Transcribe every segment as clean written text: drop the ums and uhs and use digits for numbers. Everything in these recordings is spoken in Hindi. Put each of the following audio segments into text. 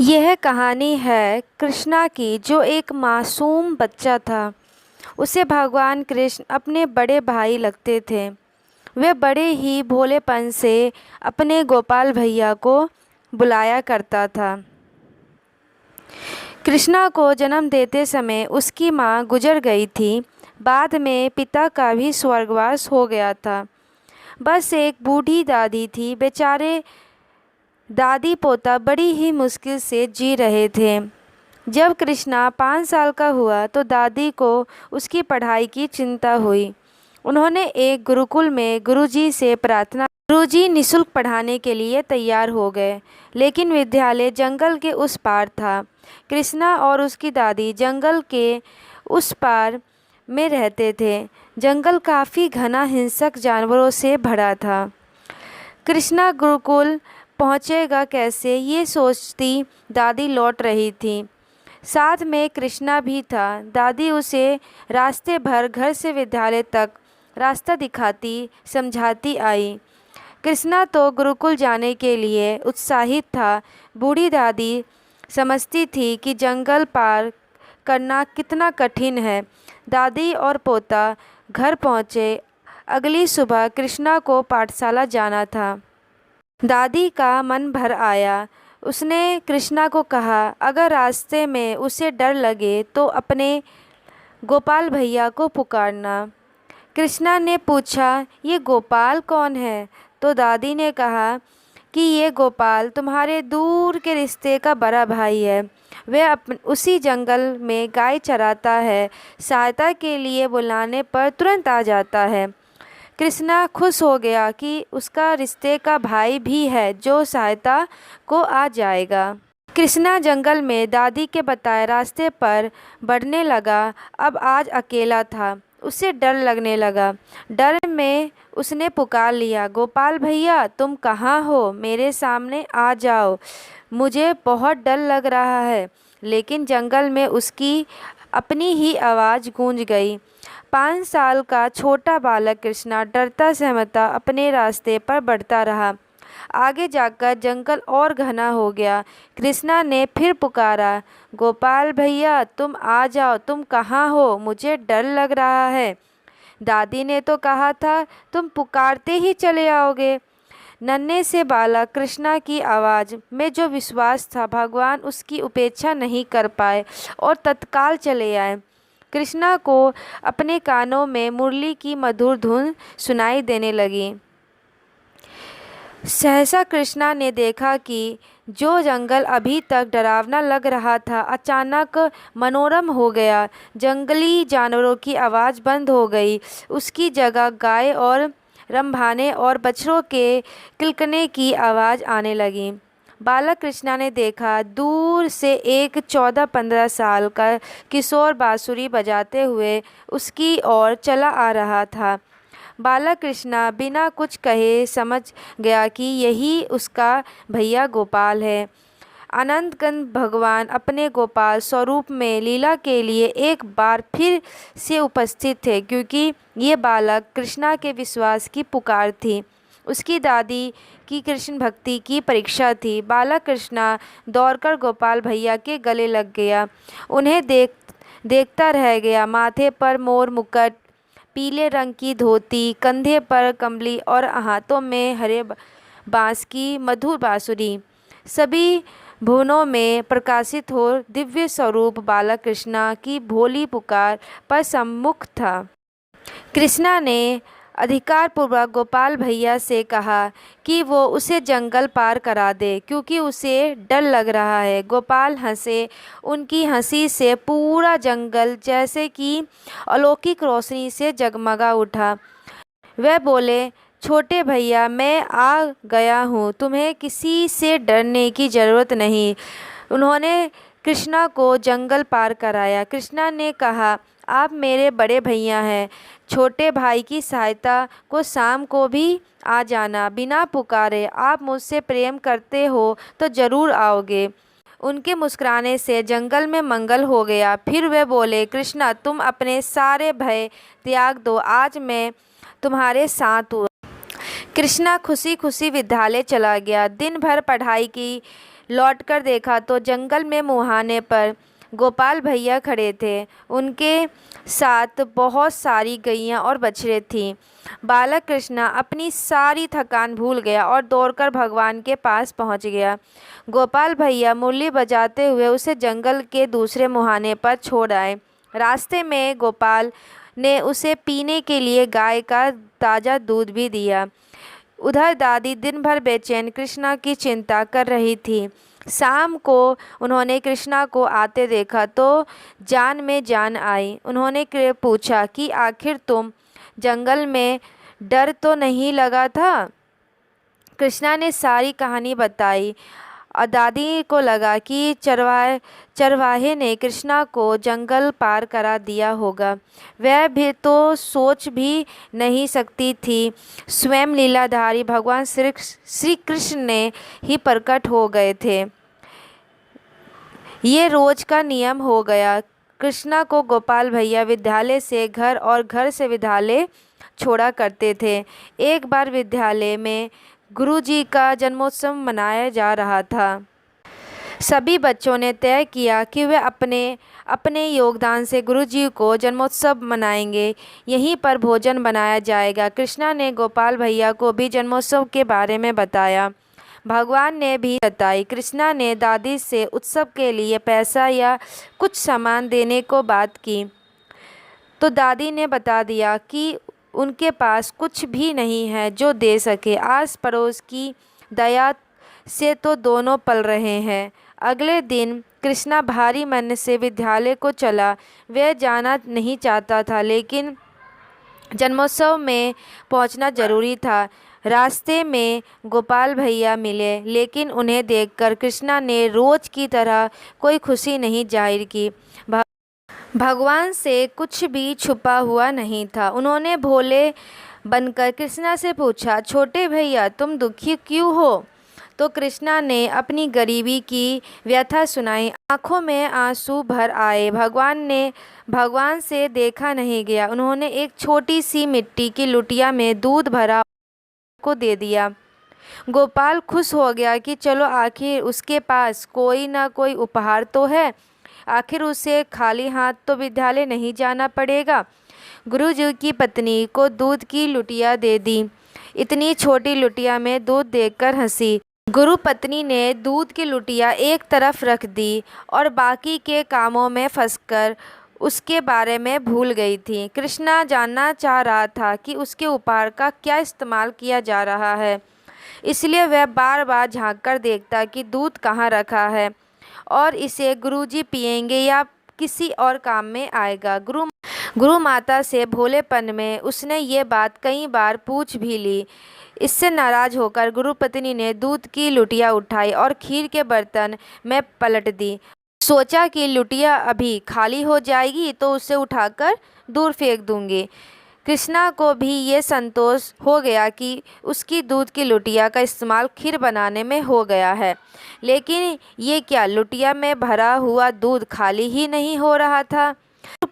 यह कहानी है कृष्णा की, जो एक मासूम बच्चा था। उसे भगवान कृष्ण अपने बड़े भाई लगते थे। वे बड़े ही भोलेपन से अपने गोपाल भैया को बुलाया करता था। कृष्णा को जन्म देते समय उसकी माँ गुजर गई थी। बाद में पिता का भी स्वर्गवास हो गया था। बस एक बूढ़ी दादी थी। बेचारे दादी पोता बड़ी ही मुश्किल से जी रहे थे। जब कृष्णा 5 साल का हुआ तो दादी को उसकी पढ़ाई की चिंता हुई। उन्होंने एक गुरुकुल में गुरुजी से प्रार्थना। गुरुजी निःशुल्क पढ़ाने के लिए तैयार हो गए, लेकिन विद्यालय जंगल के उस पार था। कृष्णा और उसकी दादी जंगल के उस पार में रहते थे। जंगल काफ़ी घना हिंसक जानवरों से भरा था। कृष्णा गुरुकुल पहुंचेगा कैसे, ये सोचती दादी लौट रही थी। साथ में कृष्णा भी था। दादी उसे रास्ते भर घर से विद्यालय तक रास्ता दिखाती समझाती आई। कृष्णा तो गुरुकुल जाने के लिए उत्साहित था। बूढ़ी दादी समझती थी कि जंगल पार करना कितना कठिन है। दादी और पोता घर पहुँचे। अगली सुबह कृष्णा को पाठशाला जाना था। दादी का मन भर आया। उसने कृष्णा को कहा, अगर रास्ते में उसे डर लगे तो अपने गोपाल भैया को पुकारना। कृष्णा ने पूछा, ये गोपाल कौन है? तो दादी ने कहा कि ये गोपाल तुम्हारे दूर के रिश्ते का बड़ा भाई है। वह उसी जंगल में गाय चराता है। सहायता के लिए बुलाने पर तुरंत आ जाता है। कृष्णा खुश हो गया कि उसका रिश्ते का भाई भी है जो सहायता को आ जाएगा। कृष्णा जंगल में दादी के बताए रास्ते पर बढ़ने लगा। अब आज अकेला था। उसे डर लगने लगा। डर में उसने पुकार लिया, गोपाल भैया तुम कहाँ हो? मेरे सामने आ जाओ, मुझे बहुत डर लग रहा है। लेकिन जंगल में उसकी अपनी ही आवाज़ गूंज गई। 5 साल का छोटा बालक कृष्णा डरता सहमता अपने रास्ते पर बढ़ता रहा। आगे जाकर जंगल और घना हो गया। कृष्णा ने फिर पुकारा, गोपाल भैया तुम आ जाओ, तुम कहाँ हो? मुझे डर लग रहा है। दादी ने तो कहा था तुम पुकारते ही चले आओगे। नन्हे से बालक कृष्णा की आवाज़ में जो विश्वास था, भगवान उसकी उपेक्षा नहीं कर पाए और तत्काल चले आए। कृष्णा को अपने कानों में मुरली की मधुर धुन सुनाई देने लगी। सहसा कृष्णा ने देखा कि जो जंगल अभी तक डरावना लग रहा था, अचानक मनोरम हो गया। जंगली जानवरों की आवाज़ बंद हो गई। उसकी जगह गाय और रंभाने और बछड़ों के किलकने की आवाज़ आने लगी। बालक कृष्णा ने देखा, दूर से एक 14-15 साल का किशोर बांसुरी बजाते हुए उसकी ओर चला आ रहा था। बालक कृष्णा बिना कुछ कहे समझ गया कि यही उसका भैया गोपाल है। अनंतगण भगवान अपने गोपाल स्वरूप में लीला के लिए एक बार फिर से उपस्थित थे, क्योंकि ये बालक कृष्णा के विश्वास की पुकार थी। उसकी दादी की कृष्ण भक्ति की परीक्षा थी। बालक कृष्णा दौड़कर गोपाल भैया के गले लग गया। उन्हें देखता रह गया। माथे पर मोर मुकुट, पीले रंग की धोती, कंधे पर कमली और हाथों में हरे बांस की मधुर बांसुरी, सभी भुवनों में प्रकाशित हो दिव्य स्वरूप बालक कृष्णा की भोली पुकार पर सम्मुख था। कृष्णा ने अधिकारपूर्वक गोपाल भैया से कहा कि वो उसे जंगल पार करा दे, क्योंकि उसे डर लग रहा है। गोपाल हंसे। उनकी हंसी से पूरा जंगल जैसे कि अलौकिक रोशनी से जगमगा उठा। वह बोले, छोटे भैया मैं आ गया हूँ, तुम्हें किसी से डरने की ज़रूरत नहीं। उन्होंने कृष्णा को जंगल पार कराया। कृष्णा ने कहा, आप मेरे बड़े भैया हैं। छोटे भाई की सहायता को शाम को भी आ जाना, बिना पुकारे। आप मुझसे प्रेम करते हो तो ज़रूर आओगे। उनके मुस्कुराने से जंगल में मंगल हो गया। फिर वे बोले, कृष्णा तुम अपने सारे भय त्याग दो, आज मैं तुम्हारे साथ हूँ। कृष्णा खुशी खुशी विद्यालय चला गया। दिन भर पढ़ाई की, लौटकर देखा तो जंगल में मुहाने पर गोपाल भैया खड़े थे। उनके साथ बहुत सारी गैयां और बछड़े थीं। बालक कृष्णा अपनी सारी थकान भूल गया और दौड़कर भगवान के पास पहुंच गया। गोपाल भैया मुरली बजाते हुए उसे जंगल के दूसरे मुहाने पर छोड़ आए। रास्ते में गोपाल ने उसे पीने के लिए गाय का ताज़ा दूध भी दिया। उधर दादी दिन भर बेचैन कृष्णा की चिंता कर रही थी। शाम को उन्होंने कृष्णा को आते देखा तो जान में जान आई। उन्होंने पूछा कि आखिर तुम जंगल में डर तो नहीं लगा था? कृष्णा ने सारी कहानी बताई और दादी को लगा कि चरवाहे ने कृष्णा को जंगल पार करा दिया होगा। वह भी तो सोच भी नहीं सकती थी स्वयं लीलाधारी भगवान श्री कृष्ण ने ही प्रकट हो गए थे। ये रोज का नियम हो गया। कृष्णा को गोपाल भैया विद्यालय से घर और घर से विद्यालय छोड़ा करते थे। एक बार विद्यालय में गुरुजी का जन्मोत्सव मनाया जा रहा था। सभी बच्चों ने तय किया कि वे अपने अपने योगदान से गुरुजी को जन्मोत्सव मनाएंगे। यहीं पर भोजन बनाया जाएगा। कृष्णा ने गोपाल भैया को भी जन्मोत्सव के बारे में बताया। भगवान ने भी बताई। कृष्णा ने दादी से उत्सव के लिए पैसा या कुछ सामान देने को बात की तो दादी ने बता दिया कि उनके पास कुछ भी नहीं है जो दे सके। आस पड़ोस की दया से तो दोनों पल रहे हैं। अगले दिन कृष्णा भारी मन से विद्यालय को चला। वह जाना नहीं चाहता था लेकिन जन्मोत्सव में पहुंचना जरूरी था। रास्ते में गोपाल भैया मिले लेकिन उन्हें देखकर कृष्णा ने रोज की तरह कोई खुशी नहीं जाहिर की। भगवान से कुछ भी छुपा हुआ नहीं था। उन्होंने भोले बनकर कृष्णा से पूछा, छोटे भैया तुम दुखी क्यों हो? तो कृष्णा ने अपनी गरीबी की व्यथा सुनाई। आंखों में आंसू भर आए। भगवान से देखा नहीं गया। उन्होंने एक छोटी सी मिट्टी की लुटिया में दूध भरा को दे दिया। गोपाल खुश हो गया कि चलो आखिर उसके पास कोई ना कोई उपहार तो है। आखिर उसे खाली हाथ तो विद्यालय नहीं जाना पड़ेगा। गुरुजी की पत्नी को दूध की लुटिया दे दी। इतनी छोटी लुटिया में दूध देखकर हंसी। गुरु पत्नी ने दूध की लुटिया एक तरफ रख दी और बाकी के कामों में फंसकर उसके बारे में भूल गई थी। कृष्णा जानना चाह रहा था कि उसके उपहार का क्या इस्तेमाल किया जा रहा है, इसलिए वह बार बार झांककर देखता कि दूध कहाँ रखा है और इसे गुरुजी पिएंगे या किसी और काम में आएगा। गुरु माता से भोलेपन में उसने ये बात कई बार पूछ भी ली। इससे नाराज होकर गुरु पत्नी ने दूध की लुटिया उठाई और खीर के बर्तन में पलट दी। सोचा कि लुटिया अभी खाली हो जाएगी तो उसे उठाकर दूर फेंक दूंगी। कृष्णा को भी ये संतोष हो गया कि उसकी दूध की लुटिया का इस्तेमाल खीर बनाने में हो गया है। लेकिन ये क्या, लुटिया में भरा हुआ दूध खाली ही नहीं हो रहा था।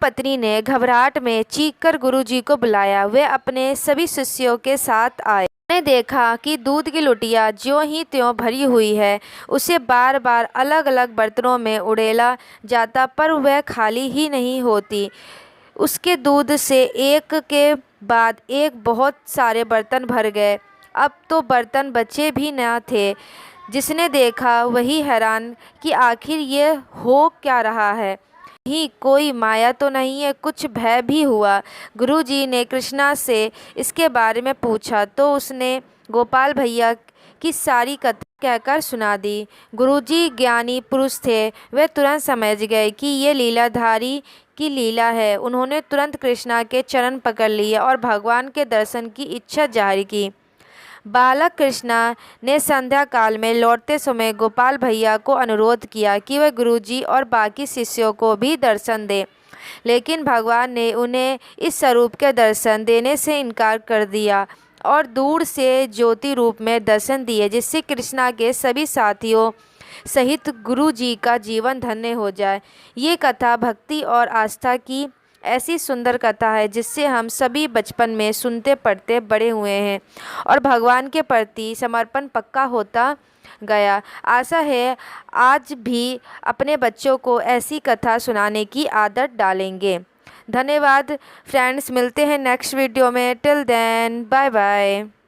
पत्नी ने घबराहट में चीखकर गुरुजी को बुलाया। वे अपने सभी शिष्यों के साथ आए। उन्होंने देखा कि दूध की लुटिया ज्यों ही त्यों भरी हुई है। उसे बार बार अलग अलग बर्तनों में उड़ेला जाता पर वह खाली ही नहीं होती। उसके दूध से एक के बाद एक बहुत सारे बर्तन भर गए। अब तो बर्तन बचे भी न थे। जिसने देखा वही हैरान कि आखिर ये हो क्या रहा है। ही कोई माया तो नहीं है। कुछ भय भी हुआ। गुरुजी ने कृष्णा से इसके बारे में पूछा तो उसने गोपाल भैया की सारी कथा कहकर सुना दी। गुरुजी ज्ञानी पुरुष थे। वे तुरंत समझ गए कि ये लीलाधारी की लीला है। उन्होंने तुरंत कृष्णा के चरण पकड़ लिए और भगवान के दर्शन की इच्छा जाहिर की। बालक कृष्णा ने संध्या काल में लौटते समय गोपाल भैया को अनुरोध किया कि वह गुरुजी और बाकी शिष्यों को भी दर्शन दें, लेकिन भगवान ने उन्हें इस स्वरूप के दर्शन देने से इनकार कर दिया और दूर से ज्योति रूप में दर्शन दिए, जिससे कृष्णा के सभी साथियों सहित गुरुजी का जीवन धन्य हो जाए। ये कथा भक्ति और आस्था की ऐसी सुंदर कथा है जिससे हम सभी बचपन में सुनते पढ़ते बड़े हुए हैं और भगवान के प्रति समर्पण पक्का होता गया। आशा है आज भी अपने बच्चों को ऐसी कथा सुनाने की आदत डालेंगे। धन्यवाद फ्रेंड्स, मिलते हैं नेक्स्ट वीडियो में। Till then bye bye.